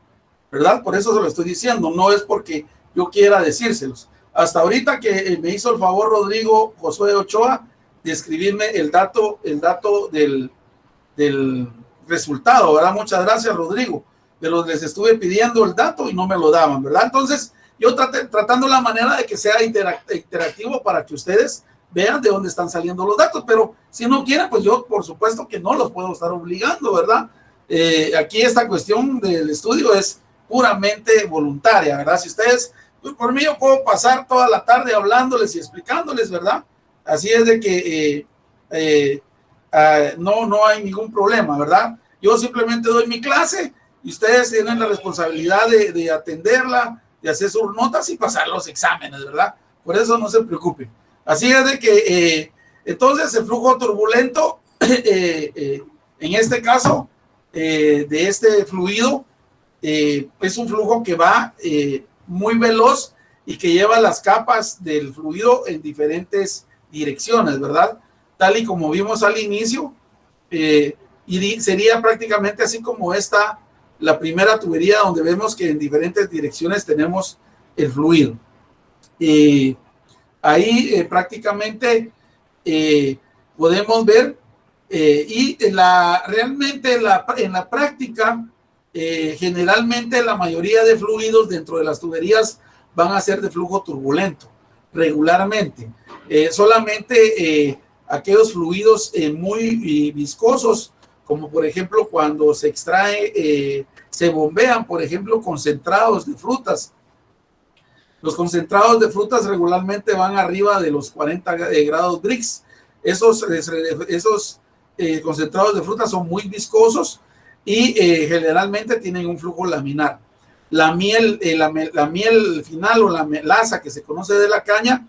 ¿verdad? Por eso se lo estoy diciendo. No es porque yo quiera decírselos. Hasta ahorita que me hizo el favor Rodrigo Josué Ochoa de escribirme el dato del resultado, ¿verdad? Muchas gracias, Rodrigo. Pero les estuve pidiendo el dato y no me lo daban, ¿verdad? Entonces, yo tratando la manera de que sea interactivo para que ustedes vean de dónde están saliendo los datos, pero si no quieren, pues yo por supuesto que no los puedo estar obligando, ¿verdad? Aquí esta cuestión del estudio es puramente voluntaria, ¿verdad? Si ustedes, pues por mí yo puedo pasar toda la tarde hablándoles y explicándoles, ¿verdad? Así es de que no hay ningún problema, ¿verdad? Yo simplemente doy mi clase y ustedes tienen la responsabilidad de atenderla, de hacer sus notas y pasar los exámenes, ¿verdad? Por eso no se preocupen. Así es de que entonces el flujo turbulento, en este caso, de este fluido, es un flujo que va muy veloz y que lleva las capas del fluido en diferentes direcciones, ¿verdad? Tal y como vimos al inicio, y sería prácticamente así como esta, la primera tubería donde vemos que en diferentes direcciones tenemos el fluido. Ahí prácticamente podemos ver y realmente en la práctica generalmente la mayoría de fluidos dentro de las tuberías van a ser de flujo turbulento regularmente. Solamente aquellos fluidos muy viscosos, como por ejemplo cuando se extrae, se bombean, por ejemplo, concentrados de frutas. Los concentrados de frutas regularmente van arriba de los 40 grados Brix. Esos concentrados de frutas son muy viscosos y generalmente tienen un flujo laminar. La miel final o la melaza que se conoce de la caña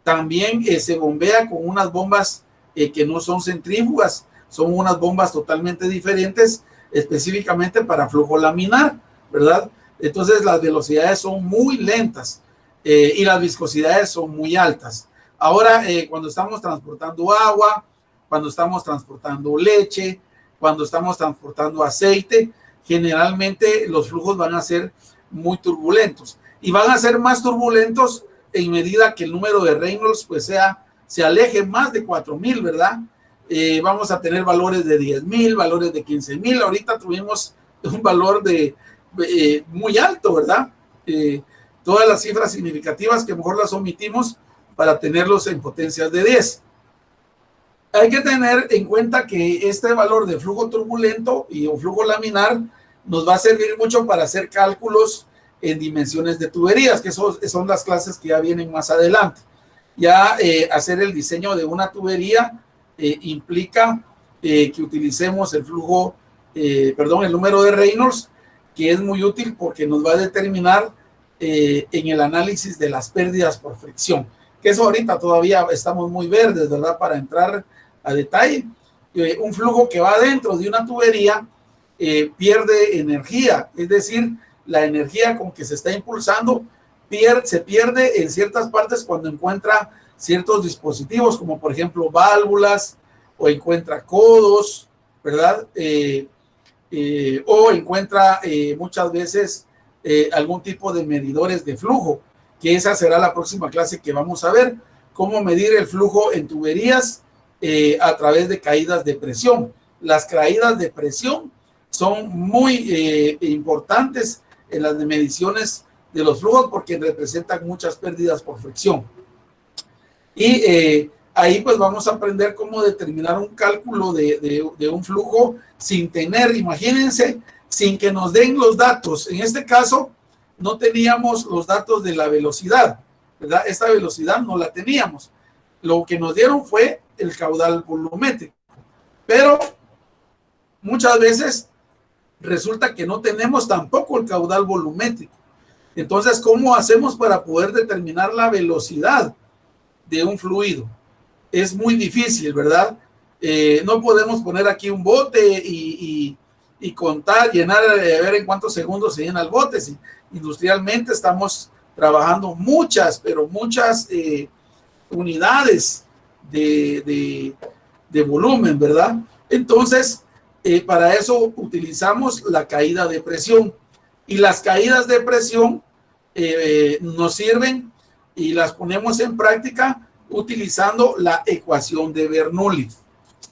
también se bombea con unas bombas que no son centrífugas, son unas bombas totalmente diferentes, específicamente para flujo laminar, ¿verdad? Entonces las velocidades son muy lentas y las viscosidades son muy altas. Ahora, cuando estamos transportando agua, cuando estamos transportando leche, cuando estamos transportando aceite, generalmente los flujos van a ser muy turbulentos y van a ser más turbulentos en medida que el número de Reynolds pues se aleje más de 4000, ¿verdad? Vamos a tener valores de 10,000, valores de 15,000. Ahorita tuvimos un valor muy alto, ¿verdad? Todas las cifras significativas que mejor las omitimos para tenerlos en potencias de 10. Hay que tener en cuenta que este valor de flujo turbulento o flujo laminar nos va a servir mucho para hacer cálculos en dimensiones de tuberías, que son las clases que ya vienen más adelante. Ya hacer el diseño de una tubería implica que utilicemos el número de Reynolds, que es muy útil porque nos va a determinar en el análisis de las pérdidas por fricción, que eso ahorita todavía estamos muy verdes, ¿verdad? Para entrar a detalle. Un flujo que va dentro de una tubería pierde energía, es decir, la energía con que se está impulsando se pierde en ciertas partes cuando encuentra ciertos dispositivos, como por ejemplo válvulas, o encuentra codos, ¿verdad? O encuentra muchas veces algún tipo de medidores de flujo, que esa será la próxima clase que vamos a ver, cómo medir el flujo en tuberías a través de caídas de presión. Las caídas de presión son muy importantes en las mediciones de los flujos porque representan muchas pérdidas por fricción. Y ahí pues vamos a aprender cómo determinar un cálculo de un flujo sin tener, imagínense, sin que nos den los datos. En este caso no teníamos los datos de la velocidad, ¿verdad? Esta velocidad no la teníamos. Lo que nos dieron fue el caudal volumétrico. Pero muchas veces resulta que no tenemos tampoco el caudal volumétrico. Entonces, ¿cómo hacemos para poder determinar la velocidad de un fluido? Es muy difícil, ¿verdad? No podemos poner aquí un bote y contar, llenar, a ver en cuántos segundos se llena el bote. Si industrialmente estamos trabajando pero muchas unidades de volumen, ¿verdad? Entonces, para eso utilizamos la caída de presión. Y las caídas de presión nos sirven y las ponemos en práctica utilizando la ecuación de Bernoulli.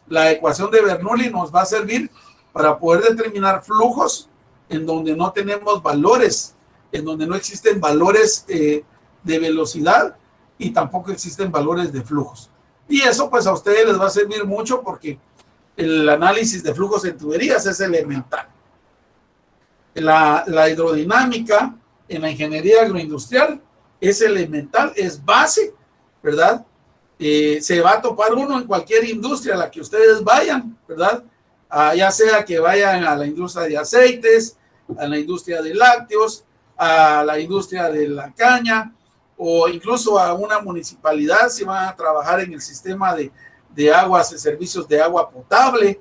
La ecuación de Bernoulli nos va a servir para poder determinar flujos en donde no tenemos valores, en donde no existen valores de velocidad y tampoco existen valores de flujos. Y eso pues a ustedes les va a servir mucho porque el análisis de flujos en tuberías es elemental. La hidrodinámica en la ingeniería agroindustrial es elemental, es base, ¿verdad? Se va a topar uno en cualquier industria a la que ustedes vayan, ¿verdad? Ya sea que vayan a la industria de aceites, a la industria de lácteos, a la industria de la caña, o incluso a una municipalidad, si van a trabajar en el sistema de aguas, de servicios de agua potable,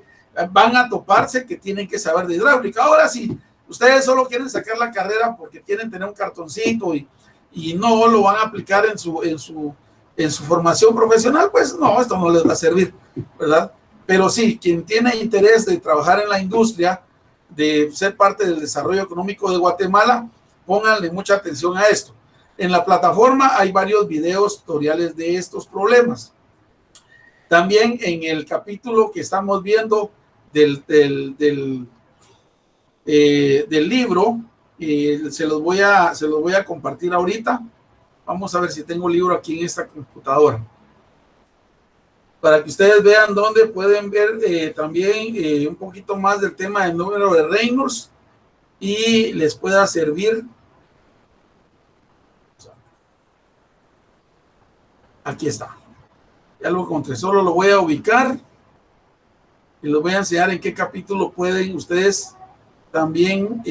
van a toparse que tienen que saber de hidráulica. Ahora, si ustedes solo quieren sacar la carrera porque quieren tener un cartoncito y no lo van a aplicar en su formación profesional, pues no, esto no les va a servir, ¿verdad? Pero sí, quien tiene interés de trabajar en la industria, de ser parte del desarrollo económico de Guatemala, pónganle mucha atención a esto. En la plataforma hay varios videos tutoriales de estos problemas. También en el capítulo que estamos viendo del libro, se los voy a compartir ahorita. Vamos a ver si tengo el libro aquí en esta computadora, para que ustedes vean dónde pueden ver también un poquito más del tema del número de Reynolds y les pueda servir. Aquí está. Ya lo encontré, solo lo voy a ubicar y les voy a enseñar en qué capítulo pueden ustedes también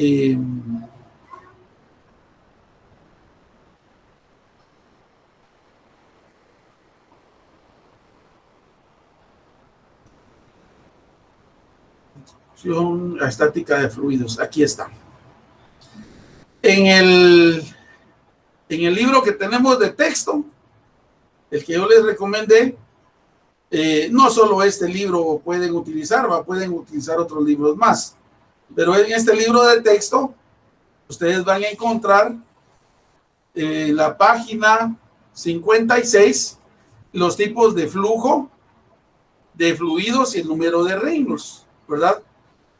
estática de fluidos. Aquí está. En el libro que tenemos de texto, el que yo les recomendé, no solo este libro pueden utilizar, pueden utilizar otros libros más, pero en este libro de texto ustedes van a encontrar en la página 56 los tipos de flujo, de fluidos y el número de Reynolds, ¿verdad?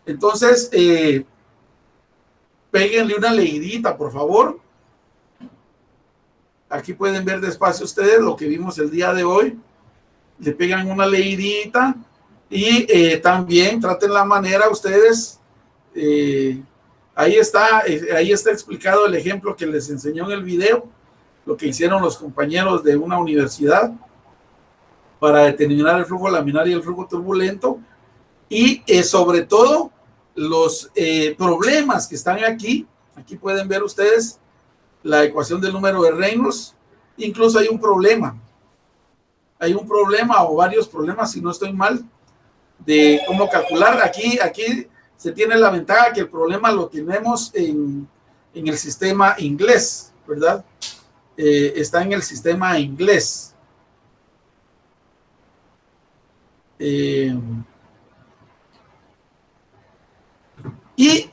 Entonces, péguenle una leidita, por favor. Aquí pueden ver despacio ustedes lo que vimos el día de hoy. Le pegan una leidita y también traten la manera ustedes. Ahí está explicado el ejemplo que les enseñó en el video, lo que hicieron los compañeros de una universidad para determinar el flujo laminar y el flujo turbulento. Y sobre todo los problemas que están aquí. Aquí pueden ver ustedes la ecuación del número de Reynolds. Incluso hay un problema o varios problemas, si no estoy mal, de cómo calcular. Aquí se tiene la ventaja que el problema lo tenemos en el sistema inglés, ¿verdad? Está en el sistema inglés. Y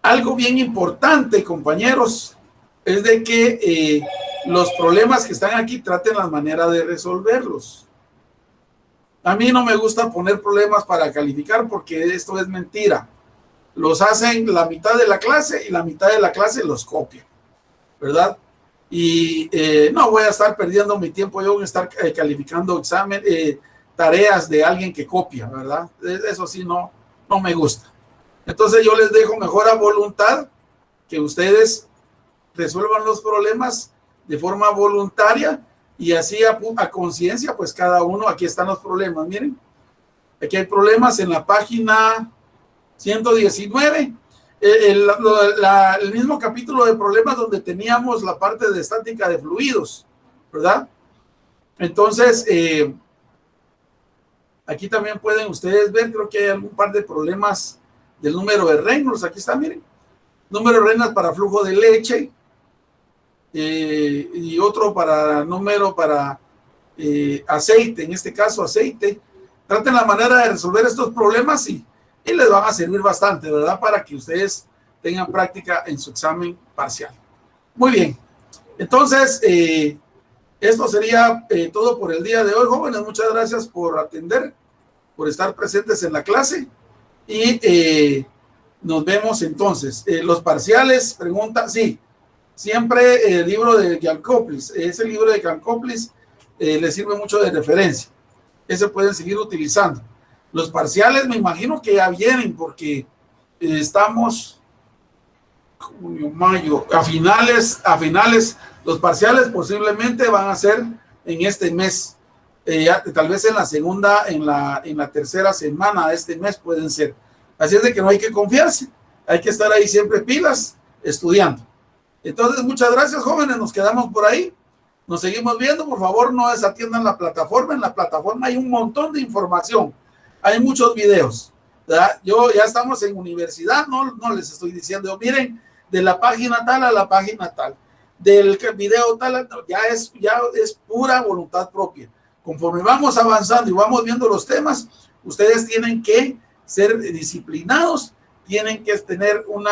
algo bien importante, compañeros, es de que los problemas que están aquí traten la manera de resolverlos. A mí no me gusta poner problemas para calificar porque esto es mentira. Los hacen la mitad de la clase y la mitad de la clase los copian, ¿verdad? Y no voy a estar perdiendo mi tiempo yo en estar calificando tareas de alguien que copia, ¿verdad? Eso sí no me gusta. Entonces yo les dejo mejor a voluntad que ustedes resuelvan los problemas de forma voluntaria y así a conciencia, pues cada uno, aquí están los problemas, miren, aquí hay problemas en la página 119, el mismo capítulo de problemas donde teníamos la parte de estática de fluidos, ¿verdad? Entonces, aquí también pueden ustedes ver, creo que hay algún par de problemas del número de Reynolds, aquí está, miren, número de Reynolds para flujo de leche, y otro número para aceite, en este caso aceite. Traten la manera de resolver estos problemas y les van a servir bastante, ¿verdad? Para que ustedes tengan práctica en su examen parcial. Muy bien, entonces esto sería todo por el día de hoy, jóvenes. Muchas gracias por atender, por estar presentes en la clase y nos vemos entonces. Los parciales, pregunta, sí. Siempre el libro de Giancoplis, ese libro de Giancoplis les sirve mucho de referencia. Ese pueden seguir utilizando. Los parciales me imagino que ya vienen porque estamos junio, mayo, a finales, los parciales posiblemente van a ser en este mes, tal vez en la segunda, en la tercera semana de este mes pueden ser. Así es de que no hay que confiarse, hay que estar ahí siempre pilas, estudiando. Entonces, muchas gracias, jóvenes, nos quedamos por ahí, nos seguimos viendo. Por favor, no desatiendan la plataforma. En la plataforma hay un montón de información, hay muchos videos, ¿verdad? Ya estamos en universidad, no les estoy diciendo, miren, de la página tal a la página tal, del video tal, ya es pura voluntad propia. Conforme vamos avanzando y vamos viendo los temas, ustedes tienen que ser disciplinados, tienen que tener un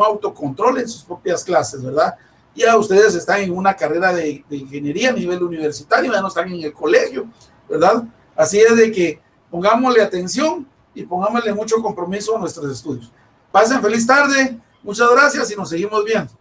autocontrol en sus propias clases, ¿verdad? Ya ustedes están en una carrera de ingeniería a nivel universitario, ya no están en el colegio, ¿verdad? Así es de que pongámosle atención y pongámosle mucho compromiso a nuestros estudios. Pasen feliz tarde, muchas gracias y nos seguimos viendo.